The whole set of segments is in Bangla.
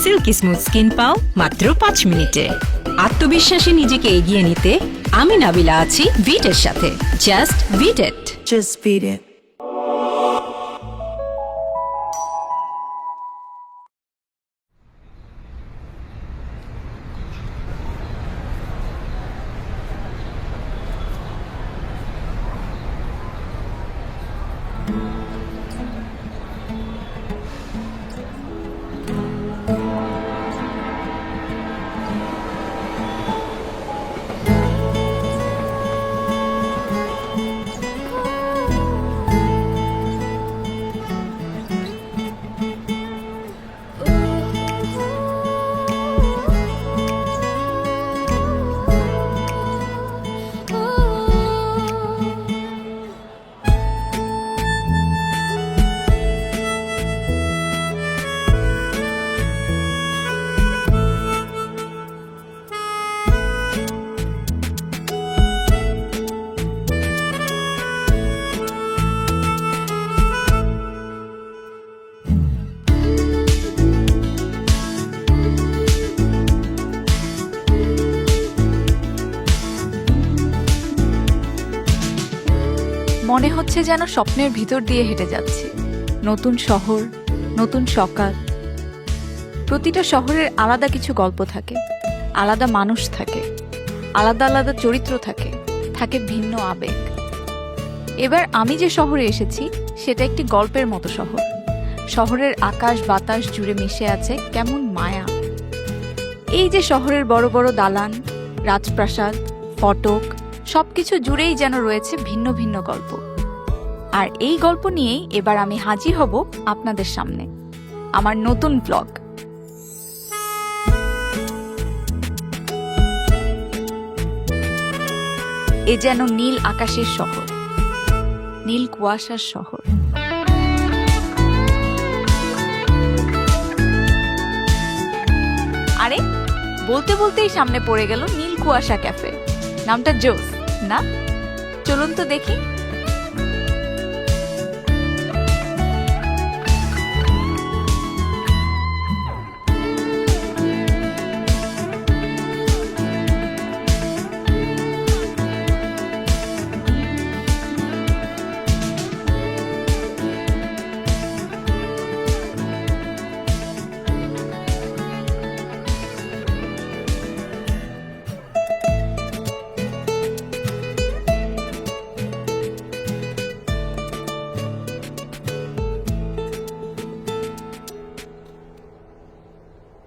সিল্কি স্মুথ স্কিন পাও মাত্র 5 মিনিটে। আত্মবিশ্বাসে নিজেকে এগিয়ে নিতে আমি নাবিলা আছি ভিটের সাথে। Just beat it. Just beat it. মনে হচ্ছে যেন স্বপ্নের ভিতর দিয়ে হেঁটে যাচ্ছি। নতুন শহর, নতুন সকাল। প্রতিটা শহরের আলাদা কিছু গল্প থাকে, আলাদা মানুষ থাকে, আলাদা আলাদা চরিত্র থাকে, থাকে ভিন্ন আবেগ। এবার আমি যে শহরে এসেছি সেটা একটি গল্পের মতো শহর। শহরের আকাশ বাতাস জুড়ে মিশে আছে কেমন মায়া। এই যে শহরের বড় বড় দালান, রাজপ্রাসাদ, ফটক, সবকিছু জুড়েই যেন রয়েছে ভিন্ন ভিন্ন গল্প। আর এই গল্প নিয়েই এবার আমি হাজির হব আপনাদের সামনে, আমার নতুন ব্লগ। এ যেন নীল আকাশের শহর, নীল কুয়াশার শহর। আরে বলতে বলতেই সামনে পড়ে গেল নীল কুয়াশা ক্যাফে। নামটা জোস না? চলুন তো দেখি।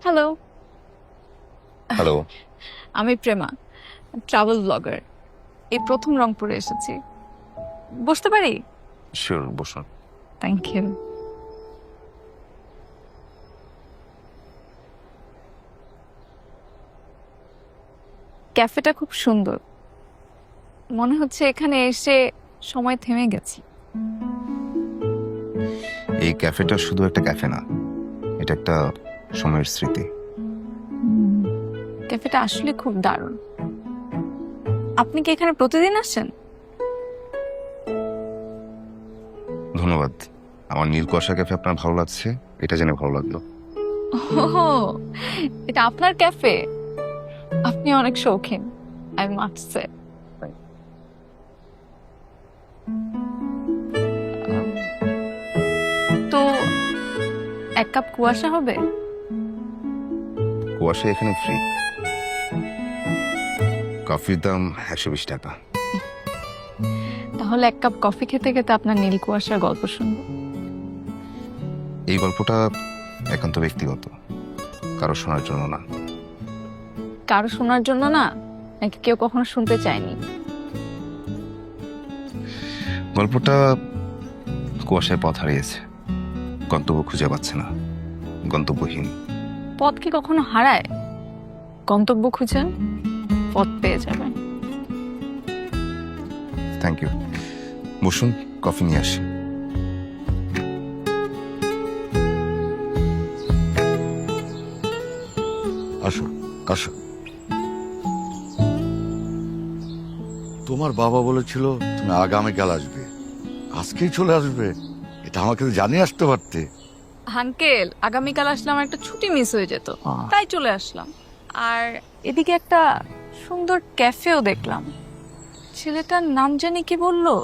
হ্যালো। হ্যালো। আমি প্রেমা, ট্রাভেল ব্লগার। এই প্রথম রংপুরে এসেছি। বসতে পারি? শিওর, বসুন। Thank you. ক্যাফেটা খুব সুন্দর। মনে হচ্ছে এখানে এসে সময় থেমে গেছে। এই ক্যাফেটা শুধু একটা ক্যাফে না, এটা একটা সময়ের স্মৃতি। ক্যাফেটা আসলে খুব দারুণ। আপনি কি এখানে প্রতিদিন আসেন? ধন্যবাদ। আমার নীল কুয়াশা ক্যাফে আপনার ভালো লাগছে, এটা জেনে ভালো লাগলো। ওহো, এটা আপনার ক্যাফে? আপনি অনেক শৌখিন, আই মাস্ট সে। তো এক কাপ কুয়াশা হবে? কুয়াশা এখানে ফ্রি। কফির দাম 120 টাকা। তাহলে এক কাপ কফি খেতে খেতে আপনার নীল কুয়াশার গল্প শুনবো। এই গল্পটা একান্ত ব্যক্তিগত, কারো শোনার জন্য না। কারো শোনার জন্য না, নাকি কেউ কখনো শুনতে চায়নি? গল্পটা কুয়াশায় পথ হারিয়েছে, গন্তব্য খুঁজে পাচ্ছে না, গন্তব্যহীন। পথ কি কখনো হারায়? গন্তব্য খুঁজেন, পথ পেয়ে যাবেন। Thank you. বসুন, কফি নিয়ে আসি। আসো আসো। তোমার বাবা বলেছিল তুমি আগামীকাল আসবে, আজকেই চলে আসবে। এটা আমাকে তো জানিয়ে আসতে পারতে। আঙ্কেল আগামীকাল আসলে আমার একটা ছুটি মিস হয়ে যেত, তাই চলে আসলাম। আর এদিকে একটা সুন্দর ক্যাফেও দেখলাম। ছেলেটার নাম জানি কি বললো,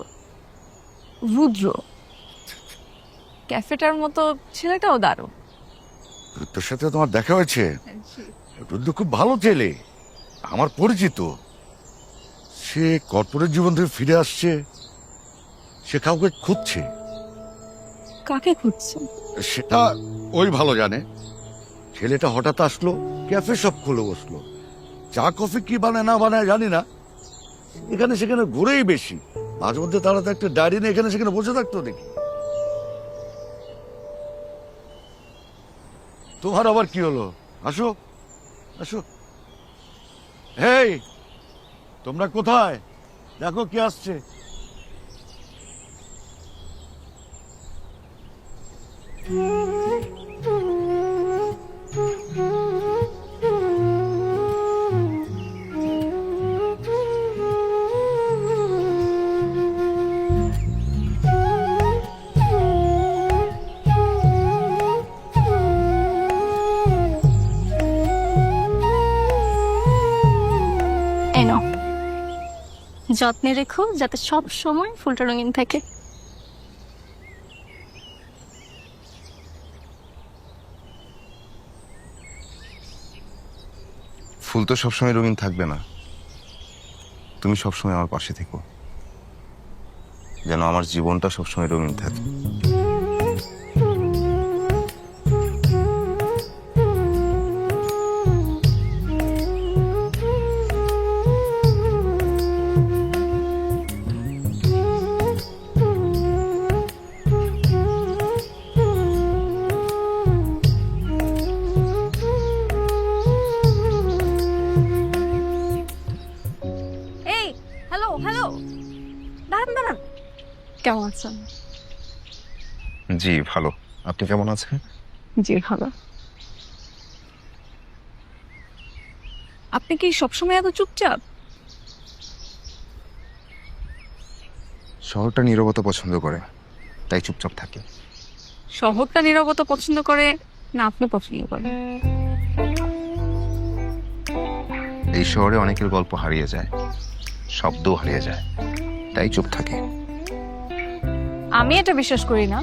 রুদ্র। ক্যাফেটার মতো ছেলেটাও দারুণ। তোর সাথে তোমার দেখা হয়েছে? রুদ্র খুব ভালো ছেলে, আমার পরিচিত। সে কর্পোরেট জীবন থেকে ফিরে আসছে, সে কাউকে খুঁজছে। কাকে খুঁজছে? সেটা ওই ভালো জানে। ছেলেটা হঠাৎ আসলো, ক্যাফে সব খুলে বসলো। চা কফি কি বানায় না বানায় জানি না, এখানে সেখানে ঘুরেই বেশি। মাঝে মধ্যে তারা তো একটা ডায়েরি নিয়ে এখানে সেখানে বসে থাকতো দেখি। তোমার আবার কি হলো? আসো আসো। এই তোমরা কোথায়? দেখো কি আসছে। এই নাও, যত্নে রেখো যাতে সব সময় ফুলটা রঙিন থাকে। ফুল তো সবসময় রঙিন থাকবে না, তুমি সবসময় আমার পাশে থেকো, যেন আমার জীবনটা সবসময় রঙিন থাকে। এই হ্যালো হ্যালো, দাঁড়ান দাঁড়ান। কেমন আছেন? জি ভালো, আপনি কেমন আছেন? জি ভালো। আপনি কি সবসময় এত চুপচাপ? শহরটা নীরবতা পছন্দ করে, তাই চুপচাপ থাকে। শহরটা নীরবতা পছন্দ করে না আপনি পছন্দ করেন? এই শহরে অনেকের গল্প হারিয়ে যায়, শব্দ হারিয়ে যায়, তাই চুপ থাকে। আমি এটা বিশ্বাস করি না,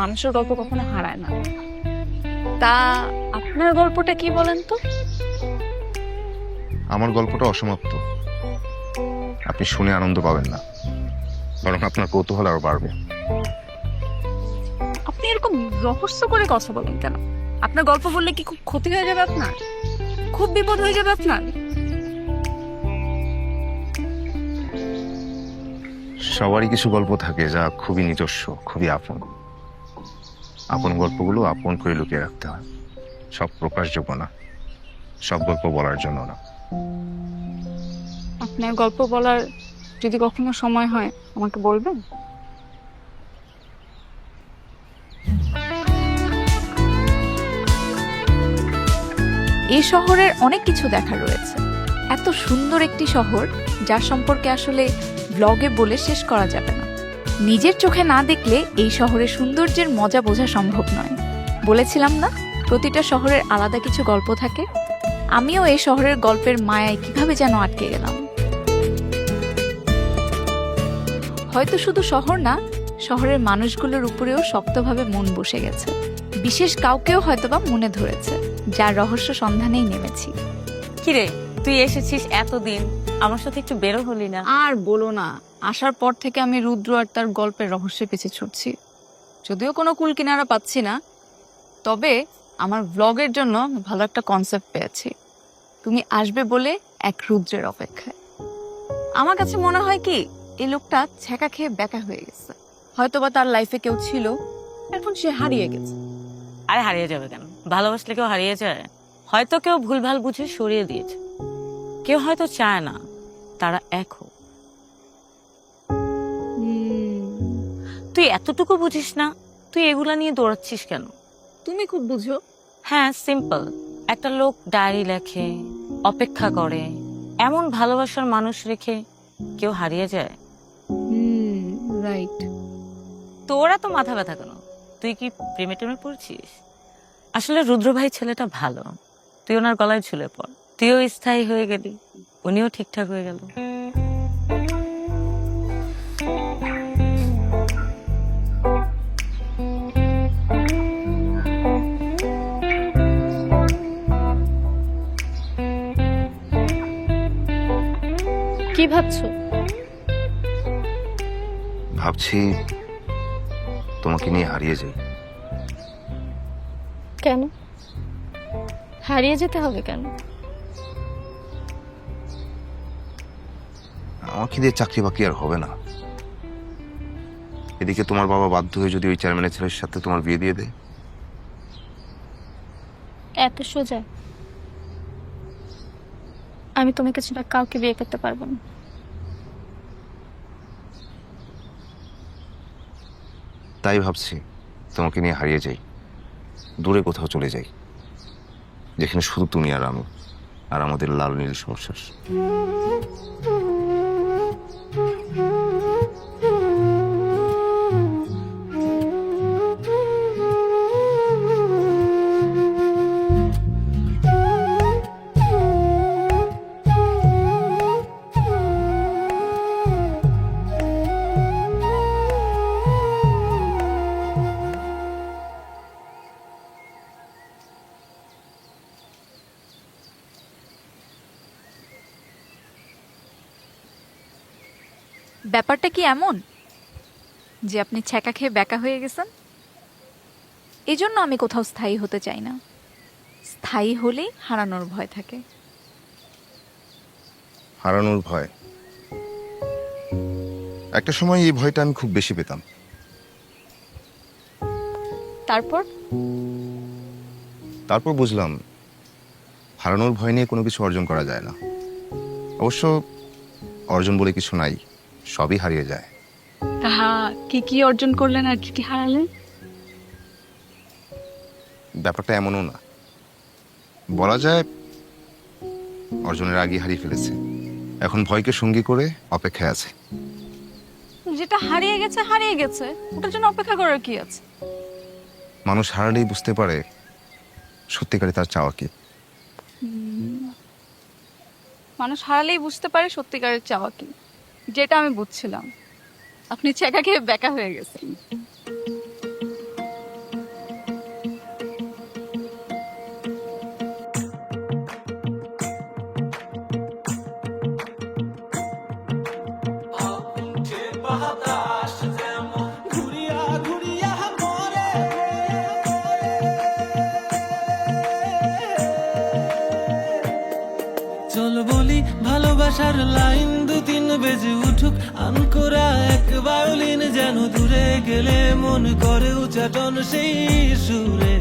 মানুষের গল্প কখনো হারায় না। তা আপনার গল্পটা কি বলেন তো? আমার গল্পটা অসমাপ্ত, আপনি শুনে আনন্দ পাবেন না, বরং আপনার কৌতূহল আরো বাড়বে। আপনি এরকম রহস্য করে কথা বলেন কেন? আপনার গল্প বললে কি খুব ক্ষতি হয়ে যাবে আপনার? খুব বিপদ হয়ে যাবে আপনার? সবারই কিছু গল্প থাকে যা খুবই নিজস্ব, খুবই আপন। আপন গল্পগুলো আপন করে লুকিয়ে রাখতে হয়, সব প্রকাশযোগ্য না, সব গল্প বলার জন্য না। আপনার গল্প বলার যদি কখনো সময় হয় আমাকে বলবেন? এই শহরের অনেক কিছু দেখার রয়েছে। এত সুন্দর একটি শহর যার সম্পর্কে আসলে ব্লগে বলে শেষ করা যাবে না। নিজের চোখে না দেখলে এই শহরের সৌন্দর্যের মজা বোঝা সম্ভব নয়। বলেছিলাম না, প্রতিটা শহরের আলাদা কিছু গল্প থাকে। আমিও এই শহরের গল্পের মায়ায় কিভাবে যেন আটকে গেলাম। হয়তো শুধু শহর না, শহরের মানুষগুলোর উপরেও শক্তভাবে মন বসে গেছে। বিশেষ কাউকেও হয়তোবা মনে ধরেছে, যার রহস্য সন্ধানেই নেমেছি। কিরে, তুই এসেছিস এতদিন, আমার সাথে একটু বেরো হলি না? আর বলো না, আসার পর থেকে আমি রুদ্র আর তার গল্পের রহস্যের পিছে ছুটছি। যদিও কোনো কুল কিনারা পাচ্ছি না, তবে আমার ব্লগের জন্য ভালো একটা কনসেপ্ট পেয়েছি। তুমি আসবে বলে এক রুদ্রের অপেক্ষায়। আমার কাছে মনে হয় কি, এই লোকটা ছ্যাঁকা খেয়ে বেকা হয়ে গেছে। হয়তোবা তার লাইফে কেউ ছিল, এখন সে হারিয়ে গেছে। আরে হারিয়ে যাবে কেন? ভালোবাসলে কেউ হারিয়ে যায়? হয়তো কেউ ভুলভাল বুঝে সরিয়ে দিয়েছে, কেউ হয়তো চায় না তারা এক হোক। তুই এতটুকু বুঝিস না? তুই এগুলা নিয়ে দৌড়াচ্ছিস কেন? তুমি খুব বুঝো। হ্যাঁ, সিম্পল। একটা লোক ডায়েরি লেখে, অপেক্ষা করে, এমন ভালোবাসার মানুষ রেখে কেউ হারিয়ে যায়? রাইট। তোরা তো মাথা ব্যথা কেন? তুই কি প্রেমে টেমে পড়ছিস? আসলে রুদ্র ভাই ছেলেটা ভালো, তুই ওনার গলায় ঝুলে পড়, তুইও স্থায়ী হয়ে গেলি, উনিও ঠিকঠাক হয়ে গেল। কি ভাবছো? ভাবছি তোমাকে নিয়ে হারিয়ে যাই। কেন হারিয়ে যেতে হবে কেন? আমাকে দিয়ে চাকরি বাকরি আর হবে না। এদিকে তোমার বাবা বাধ্য হয়ে যদি ওই চেয়ারম্যানের ছেলের সাথে তোমার বিয়ে দিয়ে দেয়। এত সোজা? আমি তোমাকে ছাড়া কাউকে বিয়ে করতে পারবো না। তাই ভাবছি তোমাকে নিয়ে হারিয়ে যাই, দূরে কোথাও চলে যাই, যেখানে শুধু তুমি আর আমি আর আমাদের লাল নীল সংসার। ব্যাপারটা কি এমন যে আপনি ছ্যাঁকা খেয়ে ব্যাকা হয়ে গেছেন? এই জন্য আমি কোথাও স্থায়ী হতে চাই না। স্থায়ী হলেই হারানোর ভয় থাকে। হারানোর ভয়? একটা সময় এই ভয়টা আমি খুব বেশি পেতাম। তারপর বুঝলাম হারানোর ভয় নিয়ে কোনো কিছু অর্জন করা যায় না। অবশ্য অর্জন বলে কিছু নাই, সবই হারিয়ে যায়। তাহা কি কি অর্জন করলেন আর কি কি হারালেন? ব্যাপারটা এমনও না, বলা যায় অর্জনের আগে হারিয়ে ফেলেছে, এখন ভয়কে সঙ্গী করে অপেক্ষায় আছে। যেটা হারিয়ে গেছে ওটার জন্য অপেক্ষা করার কি আছে? মানুষ হারালেই বুঝতে পারে সত্যিকারে তার চাওয়া কি। মানুষ হারালেই বুঝতে পারে সত্যিকারের চাওয়া কি, যেটা আমি বুঝছিলাম। আপনি ছ্যাঁকা খেয়ে ব্যাকা হয়ে গেছেন। চল বলি ভালোবাসার লাইন দু তিন বেজে উঠুক আনকোরা এক ভায়োলিন, যেন দূরে গেলে মন করে উচ্চাটন সেই সুরে।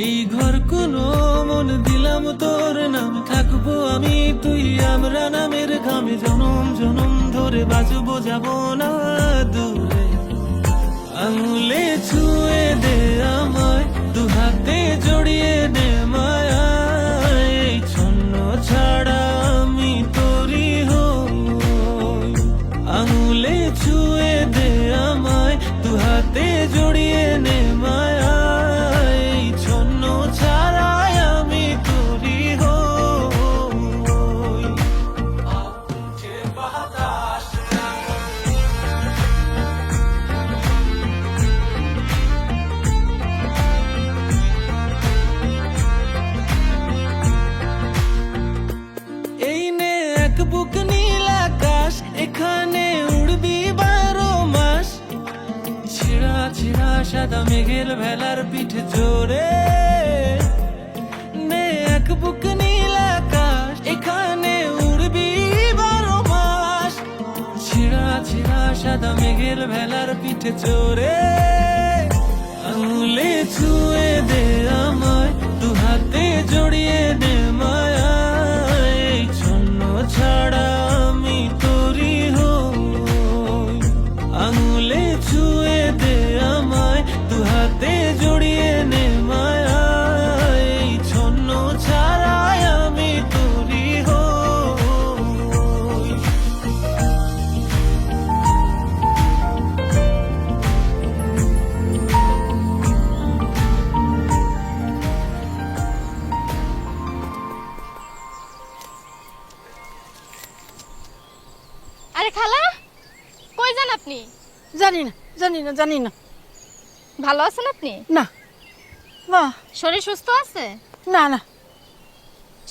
এই ঘর কোনো মন দিলাম তোর নাম, থাকবো আমি তুই আমরা নামের ঘামে, জনম জনম ধরে বাজবো যাবো না দূরে। আঙুলে ছুঁয়ে দে আমায়, দু হাতে জড়িয়ে দে মায়া, এই ছন্ন ছাড়া আমি তোরি হই। আঙুলে ছুঁয়ে দে আমায়, দু হাতে জড়িয়ে নে মায়া, এই ছন্ন ছাড়াই আমি তোরি হই। এই নে এক বুক নীল আকাশ, এখানে উড়বি 12 মাস। ছিড়া ছিড়া সাদা মেঘের ভেলার পিঠে চড়ে, নে এক বুক নীল আকাশ, এখানে উড়বি 12 মাস। ছিড়া ছিড়া সাদা মেঘের ভেলার পিঠে চড়ে, আঙুলে ছুঁয়ে দে আমায়, দু হাতে জড়িয়ে দে মায়া, এই ছন্ন ছাড়া আমি তোরি হই। আঙুলে ছুঁয়ে দে আমায়, দু হাতে জড়িয়ে নে মায়া, এই ছন্ন ছাড়াই আমি তোরি হই। জানি না ভালো আছেন আপনি? না না শরীর সুস্থ আছে? না না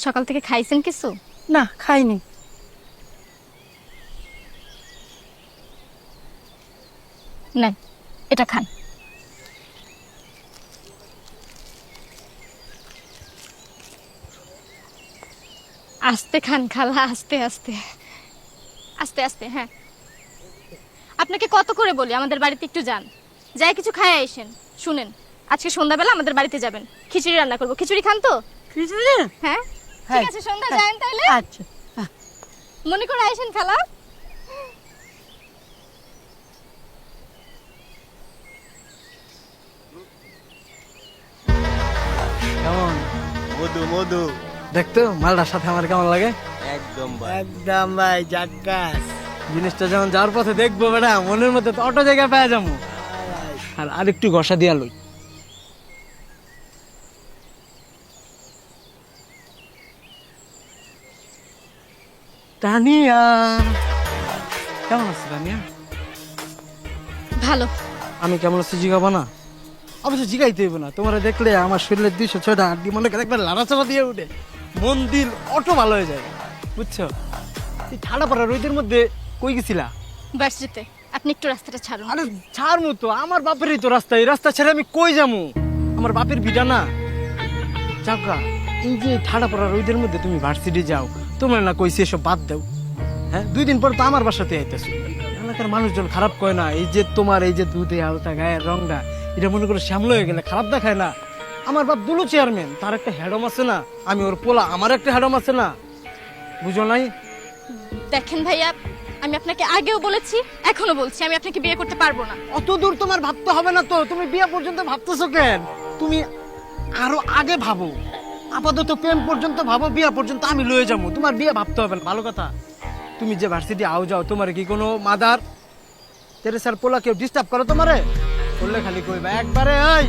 সকাল থেকে খাইছেন কিছু? না খাইনি। নেন, এটা খান। আস্তে খান খালা, আস্তে আস্তে আস্তে আস্তে। হ্যাঁ, আপনাকে কত করে বলি আমাদের বাড়িতে একটু যান, যাই কিছু খায় আইসেন। শুনেন, আজকে সন্ধ্যাবেলা আমাদের বাড়িতে যাবেন, খিচুড়ি রান্না করবো। খিচুড়ি খান তো? খিচুড়ি? হ্যাঁ, হ্যাঁ, ঠিক আছে, সন্ধ্যা হ্যাঁ। যান তাইলে। আচ্ছা মনে করে আইসেন খালা। কেমন মধু মধু দেখতো মালটার সাথে আমার কেমন লাগে? একদম ভাই জাক্কাস। জিনিসটা যখন যাওয়ার পথে দেখবো বেটা, মনের মধ্যে তো অটো জায়গায় পেয়ে যাবো। আর আরেকটু ঘষা দিয়া লই। তানিয়া, কেমন আছো তানিয়া? ভালো। আমি কেমন আছি জিগাবো না? অবশ্য জিগাইতে হইব না, তোমার দেখলে আমার শরীরের 206টা হাড্ডি মনে করে একবার লাড়াচাড়া দিয়ে উঠে, মন দিল অটো ভালো হয়ে যায়, বুঝছো? এই ঠান্ডা পড়া রোদের মধ্যে কই গেছিলা? ভার্সিটিতে। আপনি একটু রাস্তাটা ছাড়ুন। আরে ছাড় মতো, আমার বাপেরই তো রাস্তা, এই রাস্তা ছেড়ে আমি কই যাবো? আমার বাপের ভিটা না। চাকা, এই যে ঠান্ডা পড়া রোদের মধ্যে তুমি ভার্সিটি যাও, তোমার না কইছি এসব বাদ দাও। হ্যাঁ, 2 দিন পর তো আমার বাসাতে আইতেছো। এলাকার মানুষজন খারাপ কয় না, এই যে তোমার এই যে দুধে আলতা গায়ের রংটা, এটা মনে করে শ্যামল হয়ে গেলে খারাপ দেখায় না? আমার বাপ দুলু চেয়ারম্যান, তার একটা হ্যাডম আছে না, আমি ওর পোলা, আমার একটা হ্যাডম আছে না, বুঝো নাই? দেখেন ভাইয়া, আমি আপনাকে আগেও বলেছি, এখনো বলছি, আমি আপনাকে বিয়ে করতে পারবো না। অত দূর তোমার ভাবতে হবে না তো, তুমি বিয়ে পর্যন্ত ভাবতেছো কেন? তুমি আরো আগে ভাবো, আপাতত প্রেম পর্যন্ত ভাবো, বিয়ে পর্যন্ত আমি লয়ে যাবো, তোমার বিয়ে ভাবতে হবে না। ভালো কথা, তুমি যে ভার্সিটি আও যাও, তোমার কি কোনো মাদার তেরেসার পোলা কেউ ডিস্টার্ব করো তোমারে? বললে খালি কইবা একবারে, ওই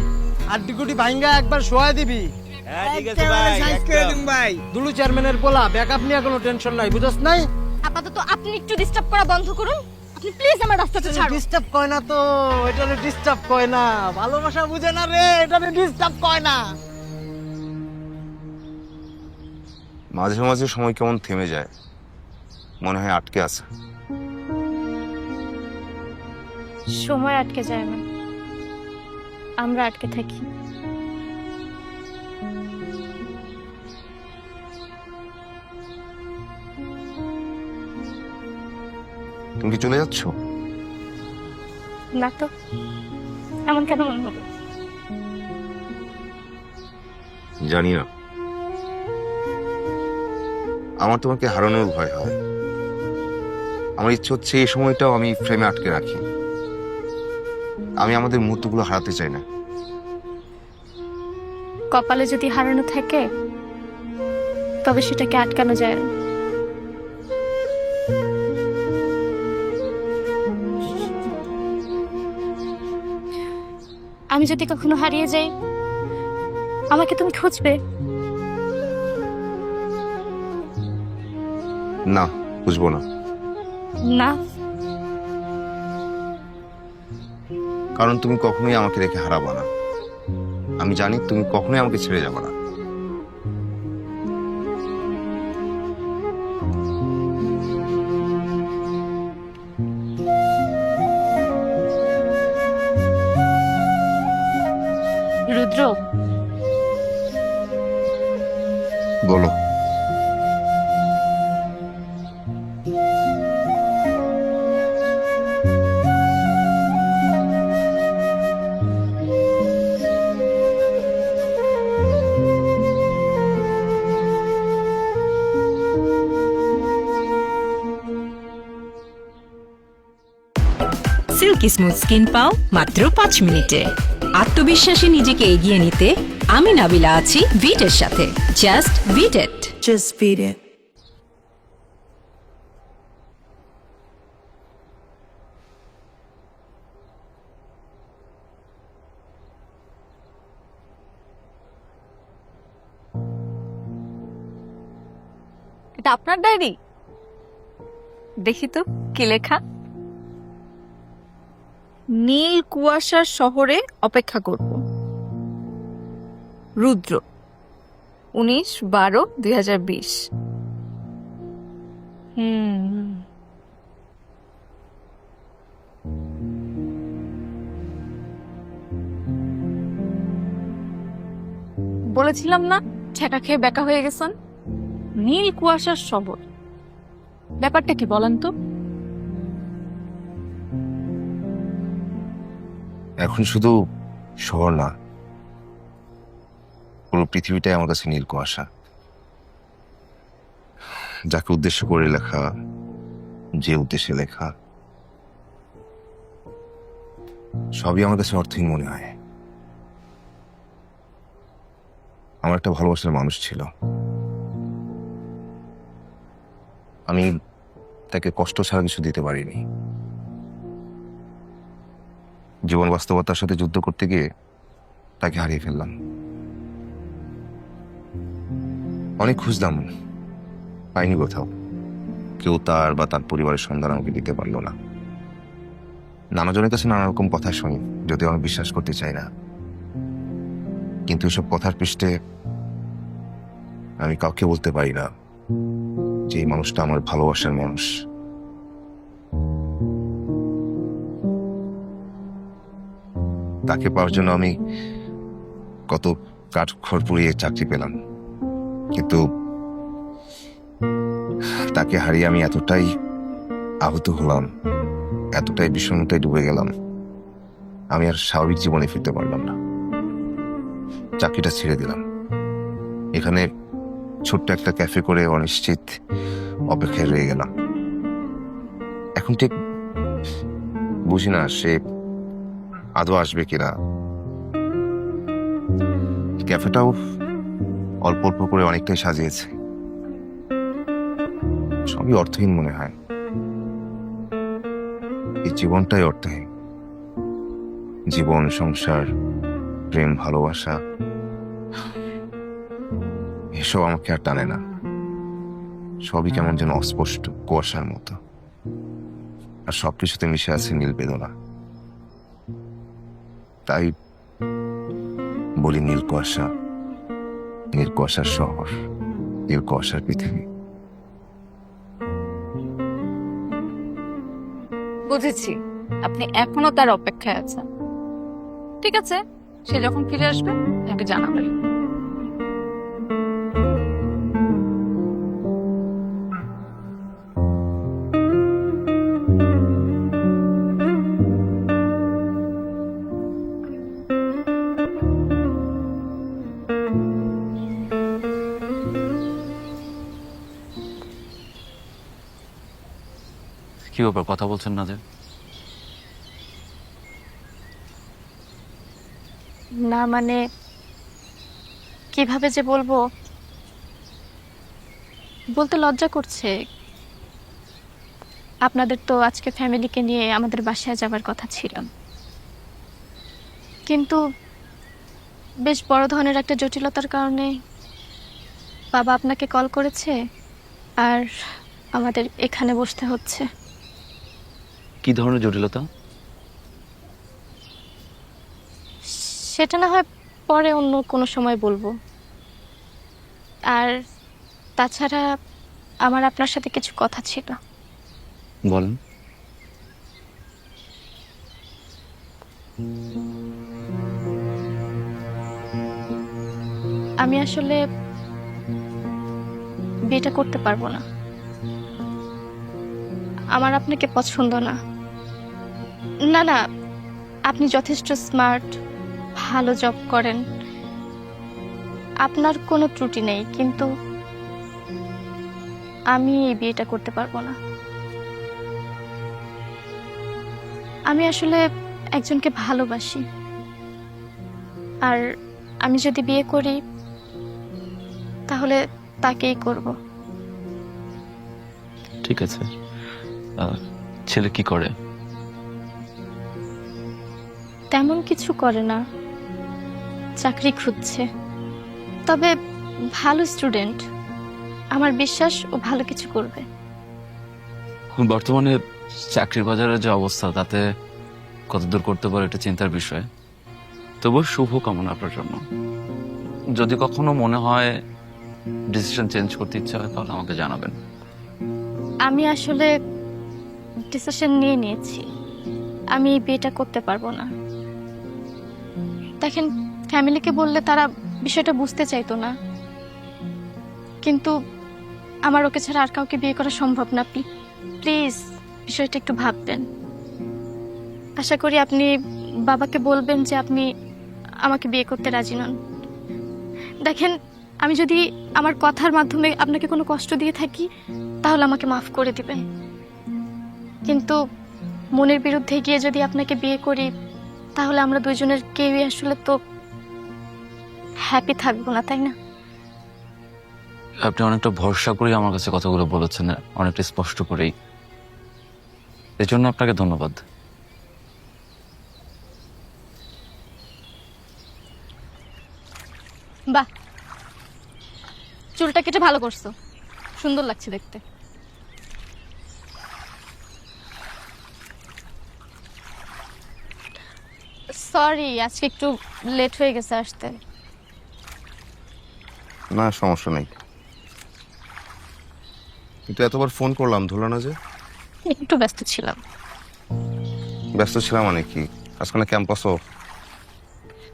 আড্ডি গুটি ভাঙ্গা একবার শোয়া দিবি। হ্যাঁ ঠিক আছে ভাই, একদম ভাই। দুলু চেয়ারম্যানের পোলা, ব্যাকআপ নিয়ে কোনো টেনশন নাই, বুঝছ নাই? আপাতত আপনি একটু ডিস্টার্ব করা বন্ধ করুন। আপনি প্লিজ আমার রাস্তাটা ছাড়ুন। ডিস্টার্ব কয় না তো, এটা ডিস্টার্ব কয় না, ভালোবাসা বুঝে না রে, এটা ডিস্টার্ব কয় না। মাঝে মাঝে সময় কেমন থেমে যায়, মনে হয় আটকে আছে। সময় আটকে যায় না, আমরা আটকে থাকি। তুমি কি চলে যাচ্ছ? না তো, এমন কেন মনে হলো? জানি না, আমার তোমাকে হারানোর ভয় হয়। আমার ইচ্ছে হচ্ছে এই সময়টাও আমি ফ্রেমে আটকে রাখি। আমি আমাদের মুহূর্তগুলো হারাতে চাই না। কপালে যদি হারানো থাকে, তবে সেটাকে আটকানো যায় না। আমি যদি কখনো হারিয়ে যাই, আমাকে তুমি খুঁজবে? না, বুঝবো না। না, কারণ তুমি কখনোই আমাকে রেখে হারাবা না। আমি জানি তুমি কখনোই আমাকে ছেড়ে যাবে না। রুদ্র, বলো। সিল্কি স্মুথ স্কিন পাও মাত্র 5 মিনিটে। আত্মবিশ্বাসে নিজেকে এগিয়ে নিতে আমি নাবিলা আছি ভিটের সাথে। Just beat it. Just beat it. এটা আপনার ডায়েরি? দেখি তো কি লেখা। নীল কুয়াশার শহরে অপেক্ষা করব। রুদ্র 19/12/2020। বলেছিলাম না ঠেকা খেয়ে বেকা হয়ে গেছেন। নীল কুয়াশার শহর, ব্যাপারটা কি বলেন তো? এখন শুধু শহর না, পুরো পৃথিবীটাই আমার কাছে নীল কুয়াশা। যাকে উদ্দেশ্য করে লেখা, যে উদ্দেশ্যে লেখা, সবই আমার কাছে অর্থহীন মনে হয়। আমার একটা ভালোবাসার মানুষ ছিল, আমি তাকে কষ্ট ছাড়া কিছু দিতে পারিনি। জীবন বাস্তবতার সাথে যুদ্ধ করতে গিয়ে তাকে হারিয়ে ফেললাম। অনেক খুঁজলাম, পাইনি কোথাও। কেউ তার বা তার পরিবারের সন্ধান আমাকে দিতে পারলো না। নানাজনের কাছে নানা রকম কথা শুনি, যদিও আমি বিশ্বাস করতে চাই না। কিন্তু এসব কথার পৃষ্ঠে আমি কাউকে বলতে পারি না যে এই মানুষটা আমার ভালোবাসার মানুষ। তাকে পাওয়ার জন্য আমি কত কাঠখড় পুড়িয়ে চাকরি পেলাম, কিন্তু তাকে হারিয়ে আমি এতটাই আহত হলাম, এতটাই বিষণ্ণতায় ডুবে গেলাম, আমি আর স্বাভাবিক জীবনে ফিরতে পারলাম না। চাকরিটা ছেড়ে দিলাম। এখানে ছোট্ট একটা ক্যাফে করে অনিশ্চিত অপেক্ষায় রয়ে গেলাম। এখন ঠিক বুঝি না সে আদৌ আসবে কিনা। ক্যাফেটাও অল্প অল্প করে অনেকটাই সাজিয়েছে, সবই অর্থহীন মনে হয়। এই জীবনটাই অর্থহীন। জীবন, সংসার, প্রেম, ভালোবাসা, এসব আমাকে আর টানে না। সবই কেমন যেন অস্পষ্ট কুয়াশার মতো, আর সবকিছুতে মিশে আছে নীল বেদনা। তাই বলি নীল কুয়াশা, নীল কুয়াশার শহর, নীল কুয়াশার পৃথিবী। বুঝেছি, আপনি এখনো তার অপেক্ষায় আছেন। ঠিক আছে, সে যখন ফিরে আসবে আমাকে জানাবেন। কি ব্যাপার, কথা বলছেন না যে? না মানে কিভাবে যে বলবো, বলতে লজ্জা করছে। আপনাদের তো আজকে ফ্যামিলিকে নিয়ে আমাদের বাসায় যাবার কথা ছিল, কিন্তু বেশ বড় ধরনের একটা জটিলতার কারণে বাবা আপনাকে কল করেছে আর আমাদের এখানে বসতে হচ্ছে। কি ধরনের জটিলতা? সেটা না হয় পরে অন্য কোনো সময় বলবো। আর তাছাড়া আমার আপনার সাথে কিছু কথা ছিল। বলেন। আমি আসলে বিয়েটা করতে পারবো না। আমার আপনাকে পছন্দ না। না না, আপনি যথেষ্ট স্মার্ট, ভালো জব করেন, আপনার কোনো ত্রুটি নেই, কিন্তু আমি এই বিয়েটা করতে পারবো না। আমি আসলে একজনকে ভালোবাসি, আর আমি যদি বিয়ে করি তাহলে তাকেই করব। ঠিক আছে, ছেলে কি করে? তেমন কিছু করে না, চাকরি খুঁজছে, তবে ভালো স্টুডেন্ট। আমার বিশ্বাস ও ভালো কিছু করবে। বর্তমানে চাকরির বাজারের যে অবস্থা, তাতে কতদূর করতে পারো এটা চিন্তার বিষয়। তবুও শুভ কামনা আপনার জন্য। যদি কখনো মনে হয় ডিসিশন চেঞ্জ করতে ইচ্ছা হয় তাহলে আমাকে জানাবেন। আমি আসলে ডিসিশন নিয়ে নিয়েছি, আমি এই বিয়েটা করতে পারবো না। দেখেন, ফ্যামিলিকে বললে তারা বিষয়টা বুঝতে চাইতো না, কিন্তু আমার ওকে ছাড়া আর কাউকে বিয়ে করা সম্ভব না। প্লিজ বিষয়টা একটু ভাববেন। আশা করি আপনি বাবাকে বলবেন যে আপনি আমাকে বিয়ে করতে রাজি নন। দেখেন, আমি যদি আমার কথার মাধ্যমে আপনাকে কোনো কষ্ট দিয়ে থাকি তাহলে আমাকে মাফ করে দিবেন, কিন্তু মনের বিরুদ্ধে গিয়ে যদি আপনাকে বিয়ে করি তাহলে আমরা দুইজনের কেউই আসলে তো হ্যাপি থাকবো না, তাই না? আপনি অনেকটা ভরসা করে আমার কাছে কথাগুলো বলেছেন, অনেকটা স্পষ্ট করেই। এর জন্য আপনাকে ধন্যবাদ। বাহ, চুলটা কেটে ভালো করছো, সুন্দর লাগছে দেখতে। সরি, আজকে একটু লেট হয়ে গেছে আসতে। না, সমস্যা নেই, কিন্তু এতবার ফোন করলাম ধরলো না যে। একটু ব্যস্ত ছিলাম। ব্যস্ত ছিলাম মানে কি? আজকে না ক্যাম্পাস অফ।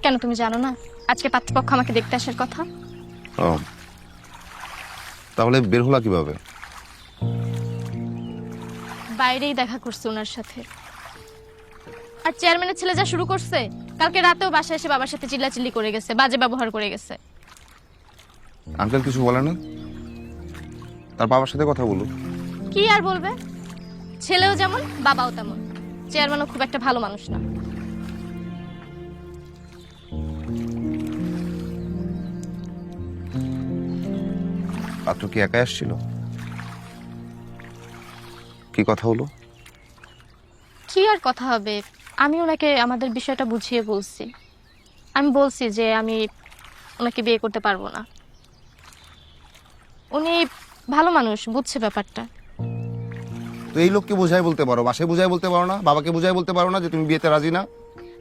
কেন, তুমি জানো না আজকে পাত্রপক্ষ আমাকে দেখতে আসার কথা? ও, তাহলে বের হলা কিভাবে? বাইরেই দেখা করছে ওনার সাথে। আর চেয়ারম্যানের ছেলে যা শুরু করছে, কালকে রাতেও বাসায় এসে বাবার সাথে চিল্লাচিল্লি করে গেছে, বাজে ব্যবহার করে গেছে। আঙ্কেল কিছু বলে না? তার বাবার সাথে কথা বলুক। কি আর বলবে, ছেলেও যেমন বাবাও তেমন। চেয়ারম্যানও খুব একটা ভালো মানুষ না। পাত্র কি একাই আসছিল? কি কথা হলো? কি আর কথা হবে, আমি ওনাকে আমাদের বিষয়টা বুঝিয়ে বলছি। আমি বলছি যে আমি ওনাকে বিয়ে করতে পারবো না। উনি ভালো মানুষ, বুঝছে ব্যাপারটা। তো এই লোককে বুঝাই বলতে পারো, বাসায় বুঝাই বলতে পারো না, বাবাকে বুঝাই বলতে পারো না যে তুমি বিয়েতে রাজি না?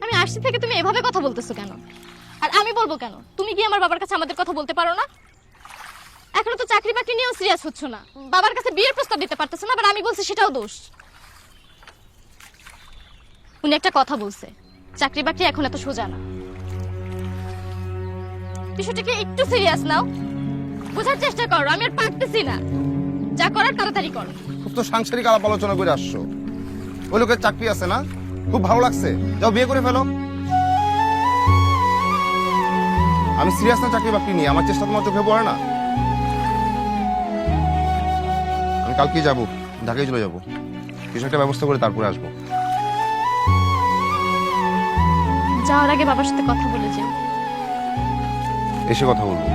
আমি আসছি থেকে তুমি এভাবে কথা বলতেছো কেন? আর আমি বলবো কেন? তুমি কি আমার বাবার কাছে আমাদের কথা বলতে পারো না? এখনো তো চাকরি বাকরি নিয়েও সিরিয়াস হচ্ছ না, বাবার কাছে বিয়ের প্রস্তাব দিতে পারতেছো না, আবার আমি বলছি সেটাও দোষ। উনি একটা কথা বলছে, চাকরি বাকরি এখন এত সোজা না। বিষয়টাকে একটু সিরিয়াস নাও, বোঝার চেষ্টা করো। আমি আর পারতেছি না, যা করার তাড়াতাড়ি করো। খুব তো সাংসারিক আলাপ আলোচনা করে আসছো। ওই লোকের চাকরি আছে না, খুব ভালো লাগছে, যাও বিয়ে করে ফেলো। আমি সিরিয়াস না চাকরি বাকরি নিয়ে, আমার চেষ্টা তোমার চোখে পড়ে না। আমি কালকেই যাবো, ঢাকায় চলে যাবো, কিছু একটা ব্যবস্থা করে তারপরে আসবো। যাওয়ার আগে বাবার সাথে কথা বলে যাও। এসে কথা বলবো।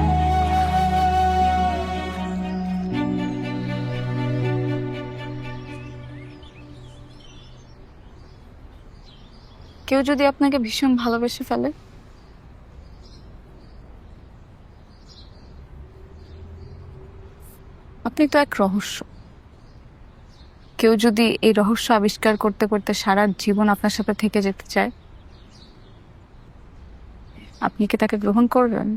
কেউ যদি আপনাকে ভীষণ ভালোবেসে ফেলে, আপনি তো এক রহস্য। কেউ যদি এই রহস্য আবিষ্কার করতে করতে সারা জীবন আপনার সাথে থেকে যেতে চায়, আপনি কি তাকে গ্রহণ করবেন?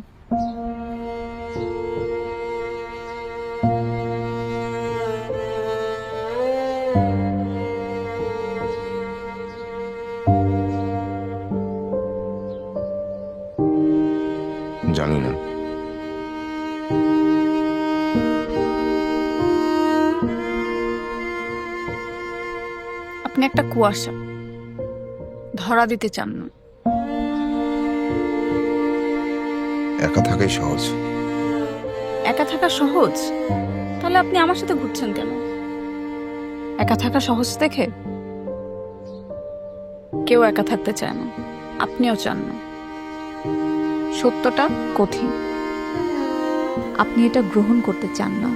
জানি না। আপনি একটা কুয়াশা, ধরা দিতে চান না। একা থাকাই সহজ। একা থাকা সহজ? তাহলে আপনি আমার সাথে ঘুরছেন কেন? একা থাকা সহজ দেখে? কেউ একা থাকতে চায় না, আপনিও চান না। সত্যটা কঠিন, আপনি এটা গ্রহণ করতে চান না।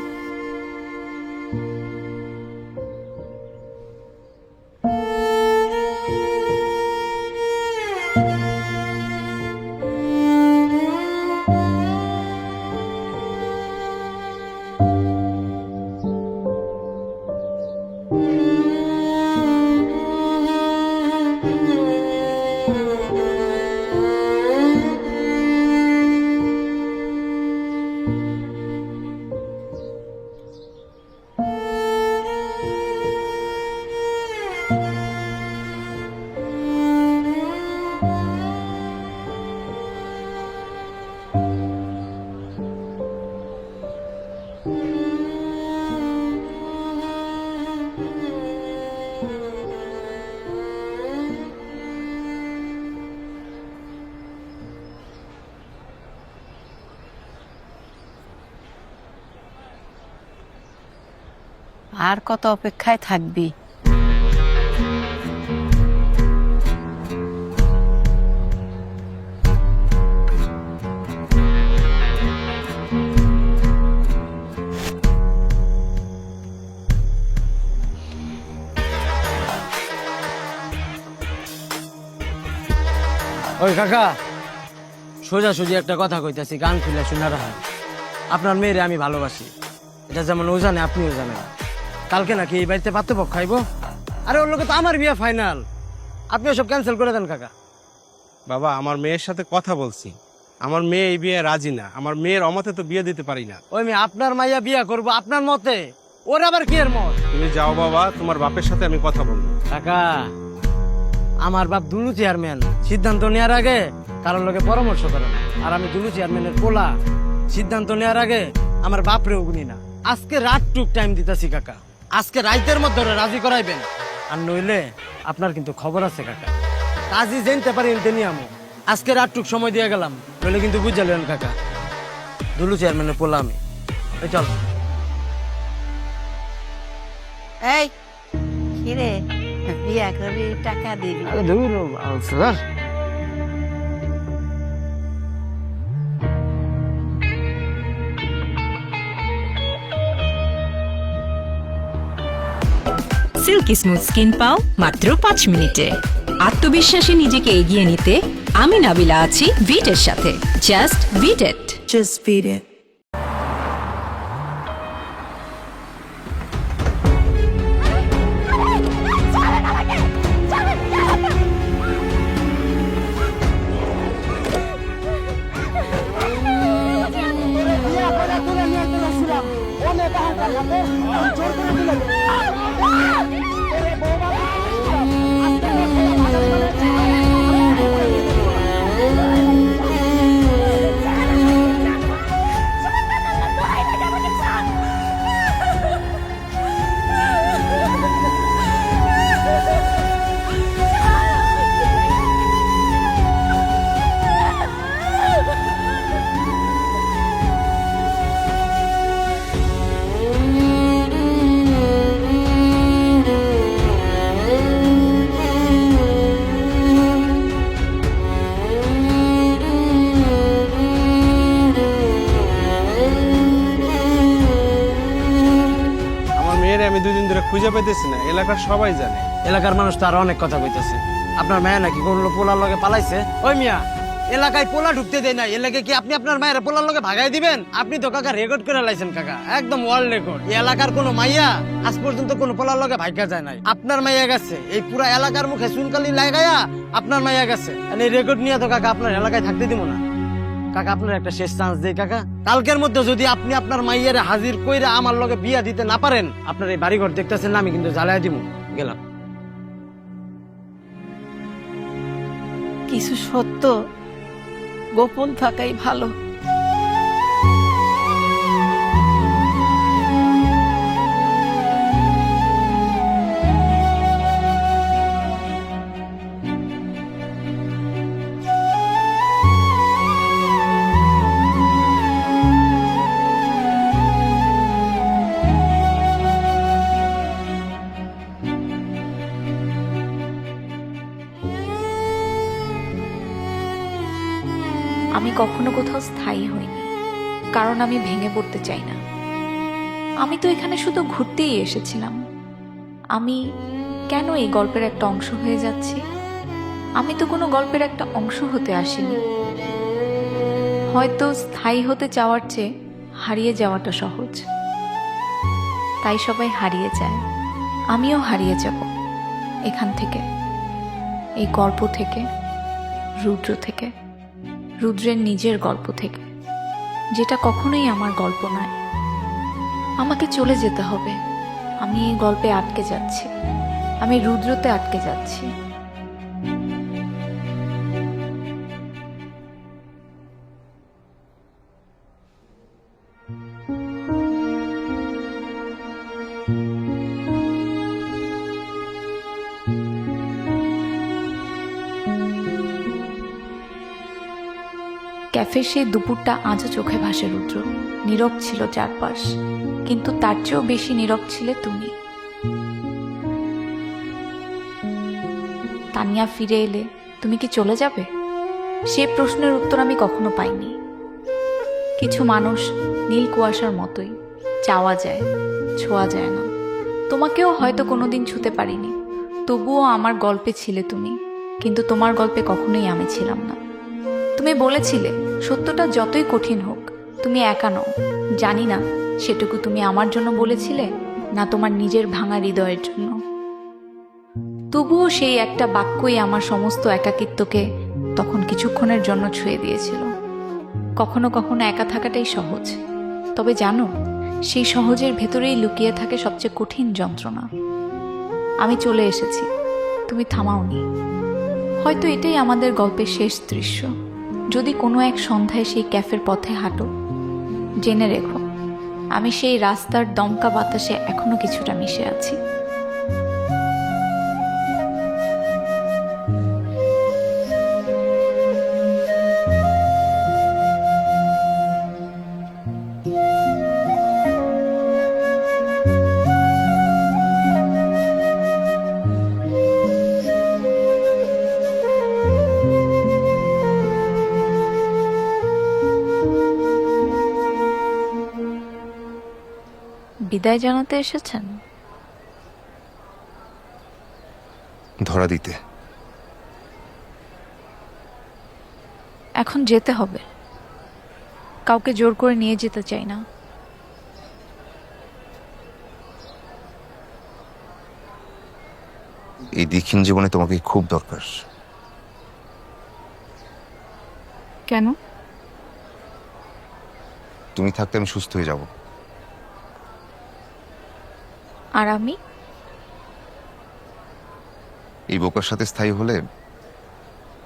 আর কত অপেক্ষায় থাকবি? ওই কাকা, সোজাসুজি একটা কথা কইতাছি, গান খুলে শুনে রাখেন। আপনার মেয়েরে আমি ভালোবাসি, এটা যেমন ও জানে আপনিও জানেন। কালকে নাকি এই বাড়িতে পাত্রপক্ষ খাইব। আরে ওর লোকে তো আমার বিয়ে ফাইনাল, আপনি সব ক্যান্সেল করে দেন কাকা। বাবা, আমার মেয়ের সাথে কথা বলছি, আমার মেয়ে এই বিয়ে রাজি না। আমার মেয়ের অমতে তো বিয়ে দিতে পারি না। ওই মেয়ে আপনার মাইয়া বিয়ে করব আপনার মতে, ওর আবার কি এর মত? তুমি যাও বাবা, তোমার বাপের সাথে আমি কথা বলবো। কাকা, আমার বাপ দুলু চেয়ারম্যান, সিদ্ধান্ত নেওয়ার আগে কারোর লোকে পরামর্শ করে না। আর আমি দুলু চেয়ারম্যানের পোলা, সিদ্ধান্ত নেওয়ার আগে আমার বাপরেও গুনি না। আজকে রাতটুক টাইম দিতেছি কাকা, আজকে রাইতের মধ্যে ওরে রাজি করাইবেন। আর নইলে আপনার কিন্তু খবর আছে কাকা, কাজই জানতে পারি নিয়ামো। আজকে রাতটুক সময় দিয়ে গেলাম, নইলে কিন্তু বুঝালেন কাকা, দুলু চেয়ারম্যানের পোলা আমি। এই চল। এই কিরে, বিয়া করবি, টাকা দিবি? আরে দূর স্যার, সিল্কি স্মুথ স্কিন পাও মাত্র 5 মিনিটে। আত্মবিশ্বাসে নিজেকে এগিয়ে নিতে আমি নাবিলা আছি ভিটের সাথে। Just beat it. Just beat it. আমি 2 দিন ধরে খুঁজে পাইতেছি না, এলাকার সবাই জানে। এলাকার মানুষ তো আরো অনেক কথা কইতেছে। আপনার মায়া নাকি কোন পোলার লগে পালাইছে। ওই মিয়া, এলাকায় পোলা ঢুকতে দেয় না, এলাকায় কি আপনি আপনার মায়ের পোলার লগে ভাগাই দিবেন? আপনি তো কাকা রেকর্ড করে লাইছেন কাকা, একদম ওয়ার্ল্ড রেকর্ড। এই এলাকার কোনো মাইয়া আজ পর্যন্ত কোনো পোলার লগে ভাগা যায় নাই। আপনার মাইয়া গেছে, এই পুরা এলাকার মুখে চুনকালি লাগাইয়া আপনার মাইয়া গেছে। এই রেকর্ড নিয়ে তো কাকা আপনার এলাকায় থাকতে দিব না। কাকা, আপনার একটা শেষ চান্স দেই কাকা, কালকের মধ্যে যদি আপনি আপনার মাইয়ারে হাজির কইরা আমার লগে বিয়া দিতে না পারেন, আপনার এই বাড়িঘর দেখতেছেন না, আমি কিন্তু জ্বালায় দিব। গেলাম। কিছু সত্য গোপন থাকাই ভালো। আমি কখনো কোথাও স্থায়ী হইনি, কারণ আমি ভেঙে পড়তে চাই না। আমি তো এখানে শুধু ঘুরতেই এসেছিলাম। আমি কেন এই গল্পের একটা অংশ হয়ে যাচ্ছি? আমি তো কোনো গল্পের একটা অংশ হতে আসিনি। হয়তো স্থায়ী হতে চাওয়ার চেয়ে হারিয়ে যাওয়াটা সহজ, তাই সবাই হারিয়ে যায়। আমিও হারিয়ে যাব এখান থেকে, এই গল্প থেকে, রুদ্র থেকে, রুদ্রের নিজের গল্প থেকে, যেটা কখনোই আমার গল্প নয়। আমাকে চলে যেতে হবে। আমি এই গল্পে আটকে যাচ্ছি, আমি রুদ্রতে আটকে যাচ্ছি। ক্যাফের সেই দুপুরটা আজও চোখে ভাসে রুদ্র। নীরব ছিল চারপাশ, কিন্তু তার চেয়েও বেশি নীরব ছিলে তুমি। তানিয়া ফিরে এলে তুমি কি চলে যাবে? সে প্রশ্নের উত্তর আমি কখনো পাইনি। কিছু মানুষ নীল কুয়াশার মতোই, চাওয়া যায়, ছোঁয়া যায় না। তোমাকেও হয়তো কোনোদিন ছুতে পারিনি, তবুও আমার গল্পে ছিলে তুমি, কিন্তু তোমার গল্পে কখনোই আমি ছিলাম না। তুমি বলেছিলে সত্যটা যতই কঠিন হোক তুমি একা নও। জানি না সেটুকু তুমি আমার জন্য বলেছিলে না তোমার নিজের ভাঙা হৃদয়ের জন্য। তবুও সেই একটা বাক্যই আমার সমস্ত একাকিত্বকে তখন কিছুক্ষণের জন্য ছুঁয়ে দিয়েছিল। কখনো কখনো একা থাকাটাই সহজ, তবে জানো সেই সহজের ভেতরেই লুকিয়ে থাকে সবচেয়ে কঠিন যন্ত্রণা। আমি চলে এসেছি, তুমি থামাওনি। হয়তো এটাই আমাদের গল্পের শেষ দৃশ্য। যদি কোনো এক সন্ধ্যায় সেই ক্যাফের পথে হাঁটো, জেনে রেখো আমি সেই রাস্তার দমকা বাতাসে এখনো কিছুটা মিশে আছি। বিদায় জানাতে এসেছেন? ধরা দিতে। এখন যেতে হবে, কাউকে জোর করে নিয়ে যেতে চাই না। এই দীক্ষিণ জীবনে তোমাকে খুব দরকার। কেন? তুমি থাকতে আমি সুস্থ হয়ে যাব। আর আমি? এই বোকার সাথে স্থায়ী হলে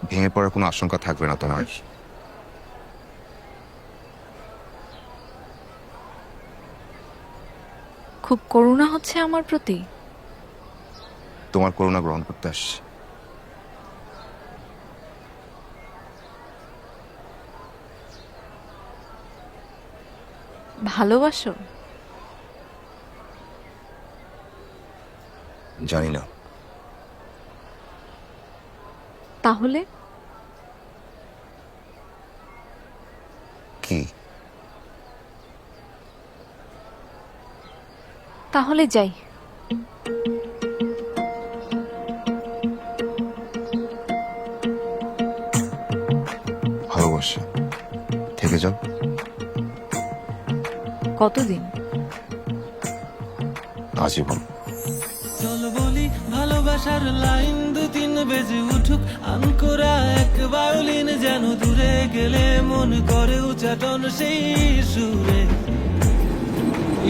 ভেঙে পড়ার কোনো আশঙ্কা থাকবে না তোমার। খুব করুণা হচ্ছে আমার প্রতি। তোমার করুণা গ্রহণ করতে আসছি। ভালোবাসো? জানি না। তাহলে কি? তাহলে যাই। ভালোবাসা থেকে যাও। কতদিন? আজীবন। চল বলি ভালোবাসার লাইন দু তিন বেজে উঠুক আনকোরা এক ভায়োলিন যেন দূরে গেলে মন করে উচ্চাটন সেই সুরে।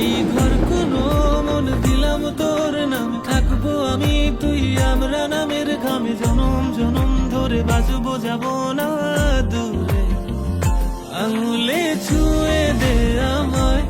এই ঘর কোনো মন দিলাম তোর নাম, থাকবো আমি তুই আমরা নামের ঘামে জনম জনম ধরে বাজবো যাব না দূরে। আঙুলে ছুঁয়ে দে আমায়